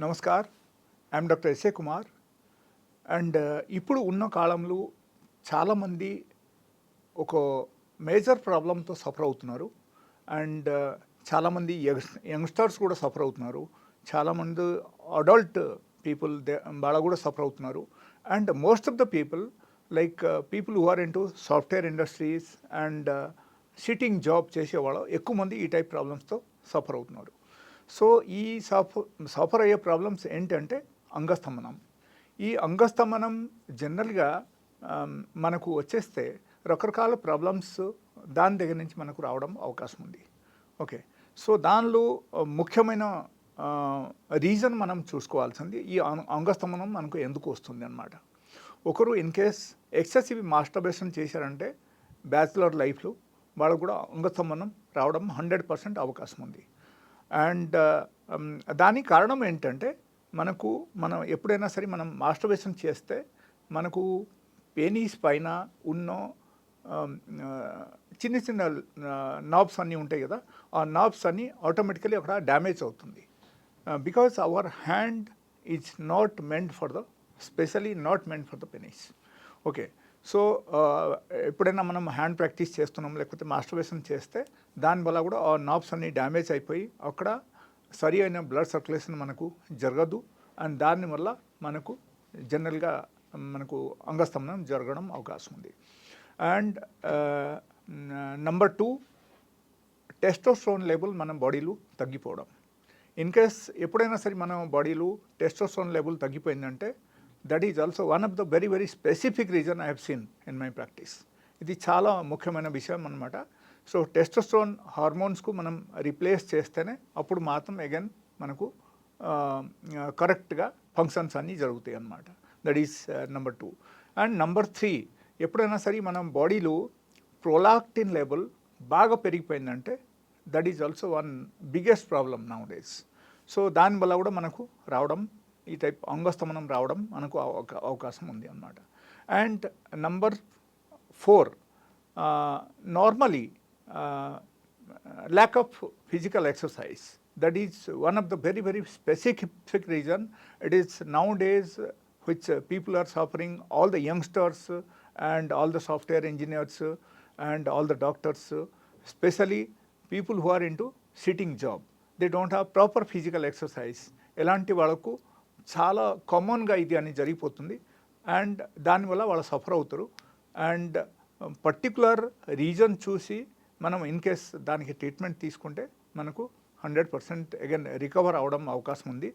Namaskar, I'm doctor S A Kumar. And ఇప్పుడు ఉన్న కాలంలో చాలామంది ఒక మేజర్ ప్రాబ్లంతో సఫర్ అవుతున్నారు. అండ్ చాలామంది యంగ్స్టర్స్ కూడా సఫర్ అవుతున్నారు. చాలామంది అడల్ట్ పీపుల్ వాళ్ళు కూడా సఫర్ అవుతున్నారు. And most of the people like people who are into software industries and sitting job చేసేవాళ్ళు ఎక్కువ మంది ఈ టైప్ ప్రాబ్లమ్స్తో సఫర్ అవుతున్నారు. సో ఈ సఫర్ అయ్యే ప్రాబ్లమ్స్ ఏంటంటే అంగస్తంభనం. ఈ అంగస్తంభనం జనరల్గా మనకు వచ్చేస్తే రకరకాల ప్రాబ్లమ్స్ దాని దగ్గర నుంచి మనకు రావడం అవకాశం ఉంది. ఓకే, సో దానిలో ముఖ్యమైన రీజన్ మనం చూసుకోవాల్సింది ఈ అంగస్తంభనం మనకు ఎందుకు వస్తుంది అన్నమాట. ఒకరు ఇన్ కేస్ ఎక్సెసివ్ మాస్టర్బేషన్ చేశారంటే బ్యాచిలర్ లైఫ్లో వాళ్ళకు కూడా అంగస్తంభనం రావడం 100% అవకాశం ఉంది. అండ్ దానికి కారణం ఏంటంటే మనం ఎప్పుడైనా సరే మనం మాస్టర్బేషన్ చేస్తే మనకు పెనీస్ పైన ఉన్న చిన్న చిన్న నాబ్స్ అన్నీ ఉంటాయి కదా, ఆ నాబ్స్ అన్నీ ఆటోమేటికలీ అక్కడ డ్యామేజ్ అవుతుంది. Because our hand is not meant for the specially not meant for the penis. Okay, so ఎప్పుడైనా మనం హ్యాండ్ ప్రాక్టీస్ చేస్తున్నాం లేకపోతే మాస్టర్బేషన్ చేస్తే దానివల్ల కూడా ఆ నాబ్స్ అన్నీ డ్యామేజ్ అయిపోయి అక్కడ సరి అయిన బ్లడ్ సర్క్యులేషన్ మనకు జరగదు. అండ్ దానివల్ల మనకు జనరల్గా మనకు అంగస్తంభనం జరగడం అవకాశం ఉంది. అండ్ నంబర్ 2, టెస్టోస్టెరాన్ లెవెల్ మన బాడీలో తగ్గిపోవడం. ఇన్ కేస్ ఎప్పుడైనా సరే మన బాడీలో టెస్టోస్టెరాన్ లెవెల్ తగ్గిపోయిందంటే that is also one of the very very specific reason I have seen in my practice. ఇది చాలా ముఖ్యమైన విషయం అన్నమాట. సో టెస్టోస్టెరాన్ హార్మోన్స్కు మనం రీప్లేస్ చేస్తేనే అప్పుడు మాత్రం అగైన్ మనకు కరెక్ట్గా ఫంక్షన్స్ అన్నీ జరుగుతాయి అన్నమాట. That is number 2. And number 3, ఎప్పుడైనా సరే మనం బాడీలో ప్రొలాక్టిన్ లెవెల్ బాగా పెరిగిపోయిందంటే that is also one biggest problem nowadays. So దానివల్ల కూడా మనకు రావడం ఈ టైప్ అంగస్తంభనం రావడం మనకు అవకాశం ఉంది అన్నమాట. And number 4, normally lack of physical exercise. That is one of the very very specific reason. It is nowadays which people are suffering, all the youngsters and all the software engineers and all the doctors, especially people who are into sitting job. They don't have proper physical exercise. ఎలాంటి వాళ్ళకు చాలా కామన్గా ఇది అని జరిగిపోతుంది. And దానివల్ల వాళ్ళు suffer అవుతారు. అండ్ పర్టికులర్ రీజన్ చూసి మనం ఇన్ కేస్ దానికి ట్రీట్మెంట్ తీసుకుంటే మనకు 100% అగైన్ రికవర్ అవడం అవకాశం ఉంది.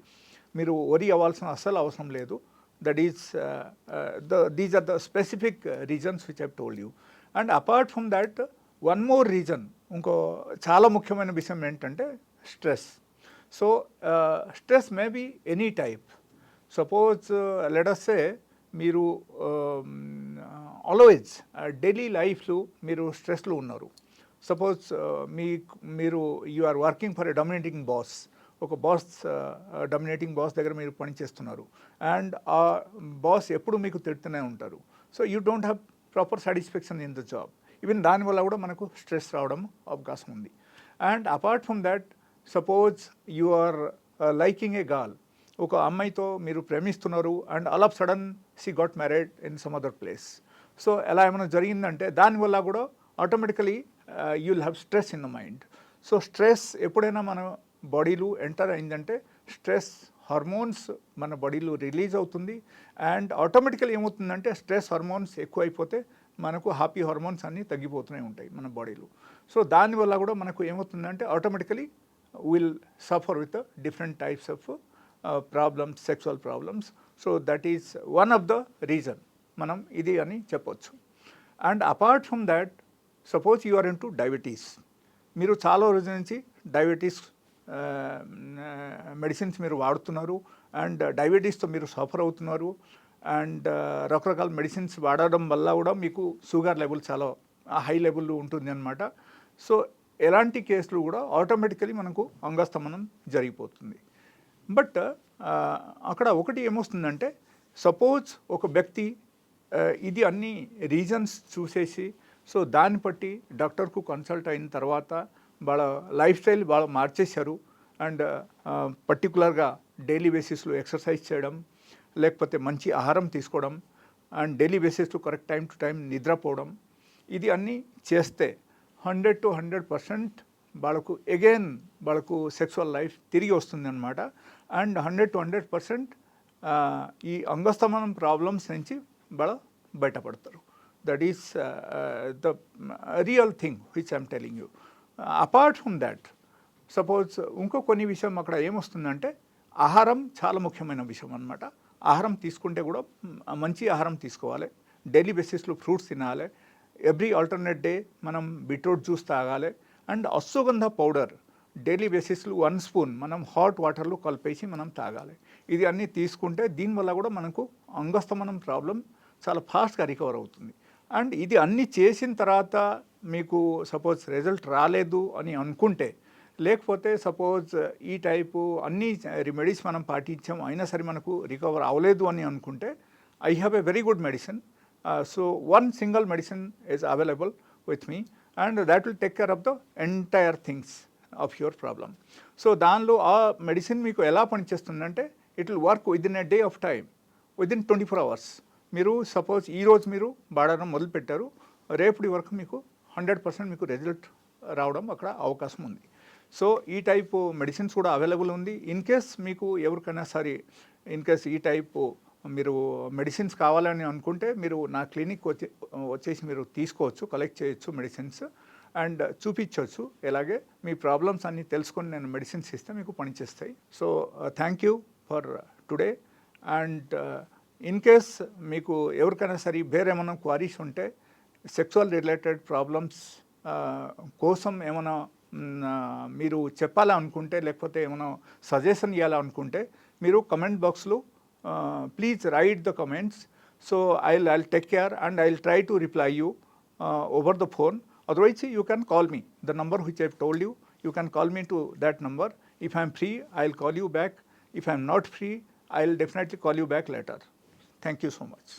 మీరు వరీ అవ్వాల్సిన అస్సలు అవసరం లేదు. That is these are the specific reasons which I told you. And apart from that one more reason, ఇంకో చాలా ముఖ్యమైన విషయం ఏంటంటే stress. So stress may be any type. Suppose let us say మీరు ఆల్వేజ్ డైలీ లైఫ్లో మీరు స్ట్రెస్లో ఉన్నారు. సపోజ్ మీరు you are working for a dominating boss. ఒక డామినేటింగ్ బాస్ దగ్గర మీరు పనిచేస్తున్నారు. అండ్ ఆ బాస్ ఎప్పుడు మీకు తిడుతూనే ఉంటారు. So you don't have proper satisfaction in the job. Even దానివల్ల కూడా మనకు స్ట్రెస్ రావడం అవకాశం ఉంది. And apart from that, suppose you are liking a girl. ఒక అమ్మాయితో మీరు ప్రేమిస్తున్నారు and all of sudden she got married in some other place. So ఎలా ఏమైనా జరిగిందంటే దానివల్ల కూడా automatically you will have stress in the mind. So stress ఎప్పుడైనా మన బాడీలో ఎంటర్ అయిందంటే స్ట్రెస్ హార్మోన్స్ మన బాడీలో రిలీజ్ అవుతుంది. అండ్ ఆటోమేటికల్ ఏమవుతుందంటే స్ట్రెస్ హార్మోన్స్ ఎక్కువ అయిపోతే మనకు హ్యాపీ హార్మోన్స్ అన్నీ తగ్గిపోతూనే ఉంటాయి మన బాడీలో. సో దానివల్ల కూడా మనకు ఏమవుతుందంటే automatically will suffer with different types of problems, sexual problems. So that is one of the reason మనం ఇది అని చెప్పొచ్చు. And apart from that, suppose you are into diabetes. మీరు చాలా రోజుల నుంచి డయాబెటీస్ మెడిసిన్స్ మీరు వాడుతున్నారు అండ్ డయాబెటీస్తో మీరు సఫర్ అవుతున్నారు. అండ్ రకరకాల మెడిసిన్స్ వాడడం వల్ల కూడా మీకు షుగర్ లెవెల్ చాలా హై లెవెల్లో ఉంటుంది అన్నమాట. సో ఎలాంటి కేసులు కూడా ఆటోమేటికలీ మనకు అంగస్తంభనం జరిగిపోతుంది. బట్ అక్కడ ఒకటి ఏమొస్తుందంటే, సపోజ్ ఒక వ్యక్తి ఇది అన్ని రీజన్స్ చూసేసి సో దాన్ని బట్టి డాక్టర్కు కన్సల్ట్ అయిన తర్వాత వాళ్ళ లైఫ్ స్టైల్ వాళ్ళు మార్చేశారు అండ్ పర్టికులర్గా డైలీ బేసిస్లో ఎక్సర్సైజ్ చేయడం, లేకపోతే మంచి ఆహారం తీసుకోవడం, అండ్ డైలీ బేసిస్లో కరెక్ట్ టైం టు టైం నిద్రపోవడం, ఇది అన్నీ చేస్తే 100% వాళ్ళకు అగైన్ వాళ్ళకు సెక్సువల్ లైఫ్ తిరిగి వస్తుంది అనమాట. అండ్ 100% ఈ అంగస్తమనం ప్రాబ్లమ్స్ నుంచి వాళ్ళ బయటపడతారు. That is the real thing which I'm telling you. Apart from that, suppose ఇంకో కొన్ని విషయం అక్కడ ఏమొస్తుందంటే ఆహారం చాలా ముఖ్యమైన విషయం అనమాట. ఆహారం తీసుకుంటే కూడా మంచి ఆహారం తీసుకోవాలి, డైలీ బేసిస్లో ఫ్రూట్స్ తినాలి, ఎవ్రీ ఆల్టర్నేట్ డే మనం బీట్రూట్ జ్యూస్ తాగాలి, అండ్ అశ్వగంధ పౌడర్ డైలీ బేసిస్లో 1 స్పూన్ మనం హాట్ వాటర్లో కలిపేసి మనం తాగాలి. ఇది అన్నీ తీసుకుంటే దీనివల్ల కూడా మనకు అంగస్తమనం ప్రాబ్లం చాలా ఫాస్ట్గా రికవర్ అవుతుంది. అండ్ ఇది అన్నీ చేసిన తర్వాత మీకు సపోజ్ రిజల్ట్ రాలేదు అని అనుకుంటే, లేకపోతే సపోజ్ ఈ టైపు అన్ని రెమెడీస్ మనం పాటించాం అయినా సరే మనకు రికవర్ అవ్వలేదు అని అనుకుంటే, I have a very good medicine. So 1 single medicine is available with me, and that will take care of the entire things of your problem. So దానిలో ఆ మెడిసిన్ మీకు ఎలా పనిచేస్తుందంటే, it will work within a day of time, within 24 hours. మీరు suppose ఈరోజు మీరు వాడడం మొదలుపెట్టారు, రేపటి వరకు మీకు 100% మీకు రిజల్ట్ రావడం అక్కడ అవకాశం ఉంది. సో ఈ టైపు మెడిసిన్స్ కూడా అవైలబుల్ ఉంది. ఇన్ కేస్ మీకు ఎవరికైనా సరే ఇన్ కేస్ ఈ టైపు మీరు మెడిసిన్స్ కావాలని అనుకుంటే, మీరు నా క్లినిక్ వచ్చేసి మీరు తీసుకోవచ్చు, కలెక్ట్ చేయొచ్చు మెడిసిన్స్, అండ్ చూపించవచ్చు. ఎలాగే మీ ప్రాబ్లమ్స్ అన్నీ తెలుసుకొని నేను మెడిసిన్స్ ఇస్తే మీకు పనిచేస్తాయి. So thank you for today. And in case మీకు ఎవరికైనా సరే వేరేమైనా క్వారీస్ ఉంటే, సెక్సువల్ రిలేటెడ్ ప్రాబ్లమ్స్ కోసం ఏమైనా మీరు చెప్పాలనుకుంటే, లేకపోతే ఏమైనా సజెషన్ ఇవ్వాలనుకుంటే, మీరు కమెంట్ బాక్స్లో please right the comments. So I'll take care and I'll try to reply you over the phone. Otherwise, you can call me. The number which I've told you, you can call me to that number. If I'm free, I'll call you back. If I'm not free, I'll definitely call you back later. Thank you so much.